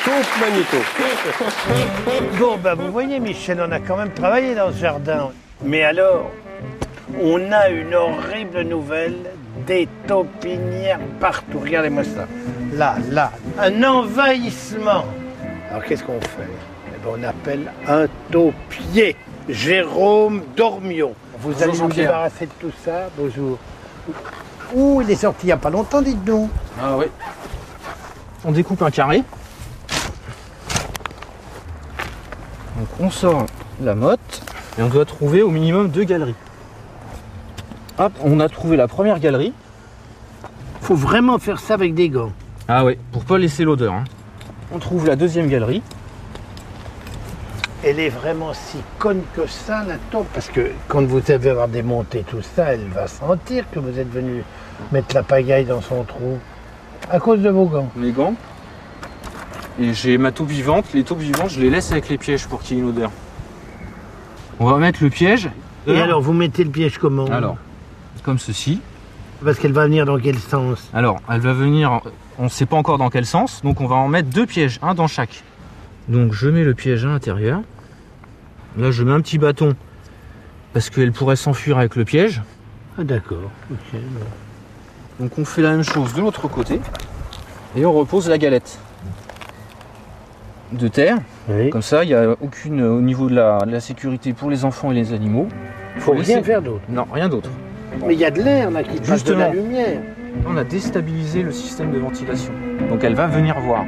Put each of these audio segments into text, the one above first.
taupe magnéto. Bon, ben vous voyez, Michel, on a quand même travaillé dans ce jardin. Mais alors, on a une horrible nouvelle, des taupinières partout. Regardez-moi ça. Là, un envahissement. Alors qu'est-ce qu'on fait? Eh ben, on appelle un taupier, Jérôme Dormion. Vous allez nous débarrasser de tout ça? Bonjour. Ouh, il est sorti il n'y a pas longtemps, dites donc. Ah oui. On découpe un carré. Donc on sort la motte et on doit trouver au minimum 2 galeries. Hop, on a trouvé la première galerie. Faut vraiment faire ça avec des gants. Ah oui, pour pas laisser l'odeur. Hein. On trouve la deuxième galerie. Elle est vraiment si conne que ça, la taupe, parce que quand vous avez démonté tout ça, elle va sentir que vous êtes venu mettre la pagaille dans son trou. À cause de vos gants. Mes gants. Et j'ai ma taupe vivante. Les taupes vivantes, je les laisse avec les pièges pour qu'il y ait une odeur. On va mettre le piège. Et alors, vous mettez le piège comment? Alors, comme ceci. Parce qu'elle va venir dans quel sens? Alors, elle va venir, on ne sait pas encore dans quel sens, donc on va en mettre 2 pièges, un dans chaque. Donc je mets le piège à l'intérieur. Là, je mets un petit bâton, parce qu'elle pourrait s'enfuir avec le piège. Ah d'accord, ok. Donc on fait la même chose de l'autre côté, et on repose la galette de terre. Oui. Comme ça, il n'y a aucune, au niveau de la sécurité pour les enfants et les animaux. Il faut rien faire d'autre. Non, rien d'autre. Mais il y a de l'air là qui passe de la lumière. On a déstabilisé le système de ventilation. Donc elle va venir voir.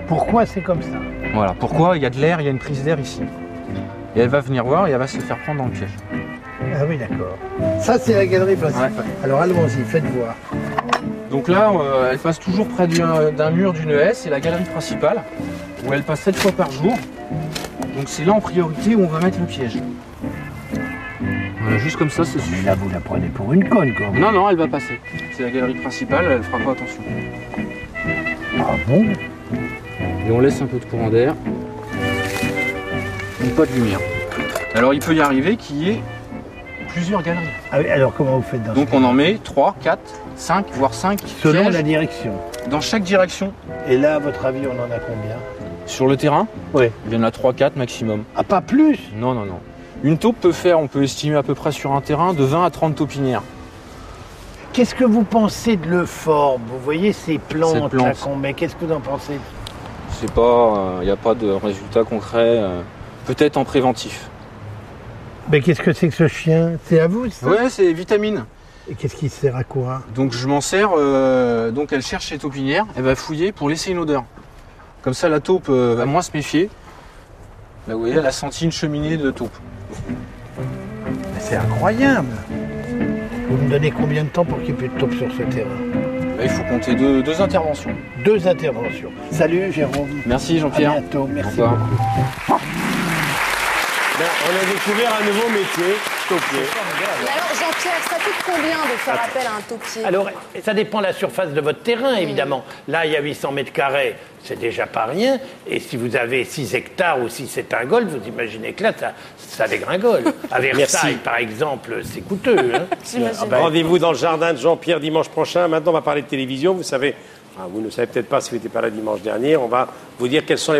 Pourquoi c'est comme ça? Voilà, pourquoi il y a de l'air, il y a une prise d'air ici. Et elle va venir voir et elle va se faire prendre dans le piège. Ah oui, d'accord. Ça, c'est la galerie principale. Ouais. Alors allons-y, faites voir. Donc là, elle passe toujours près d'un mur d'une haie, c'est la galerie principale, où elle passe 7 fois par jour. Donc c'est là en priorité où on va mettre le piège. Voilà, juste comme ça, c'est suffit. Là, vous la prenez pour une conne, quand même. Non, non, elle va passer. C'est la galerie principale, elle fera pas attention. Ah bon? Et on laisse un peu de courant d'air. Et pas de lumière. Alors il peut y arriver qu'il y ait plusieurs galeries. Ah oui, alors comment vous faites dans Donc on en met 3, 4, 5, voire 5 selon pièges la direction. dans chaque direction. Et là, à votre avis, on en a combien? Sur le terrain, Oui. il y en a 3, 4 maximum. Ah, pas plus? Non, non, non. Une taupe peut faire, on peut estimer à peu près sur un terrain, de 20 à 30 taupinières. Qu'est-ce que vous pensez de l'euphorbe? Vous voyez ces plantes là qu'on met, qu'est-ce que vous en pensez? C'est pas, il n'y a pas de résultat concret, peut-être en préventif. Mais qu'est-ce que c'est que ce chien? C'est à vous ça? Ouais, c'est vitamine. Et qu'est-ce qui sert à quoi? Donc je m'en sers, donc elle cherche les taupinières, elle va fouiller pour laisser une odeur. Comme ça la taupe va moins se méfier. Là vous voyez, elle a senti une cheminée de taupe. C'est incroyable! Vous me donnez combien de temps pour qu'il n'y ait plus de taupes sur ce terrain? Là, il faut compter deux interventions. 2 interventions. Salut Jérôme. Merci Jean-Pierre. À bientôt, merci beaucoup. Ben, on a découvert un nouveau métier, taupier. Mais alors, Jean-Pierre, ça coûte combien de faire appel à un taupier? Alors, ça dépend de la surface de votre terrain, évidemment. Là, il y a 800 mètres carrés, c'est déjà pas rien. Et si vous avez 6 hectares ou si c'est un golf, vous imaginez que là, ça dégringole. À Versailles, par exemple, c'est coûteux. Hein. Rendez-vous dans le jardin de Jean-Pierre dimanche prochain. Maintenant, on va parler de télévision. Vous savez, vous ne savez peut-être pas si vous n'étiez pas là dimanche dernier. On va vous dire quels sont les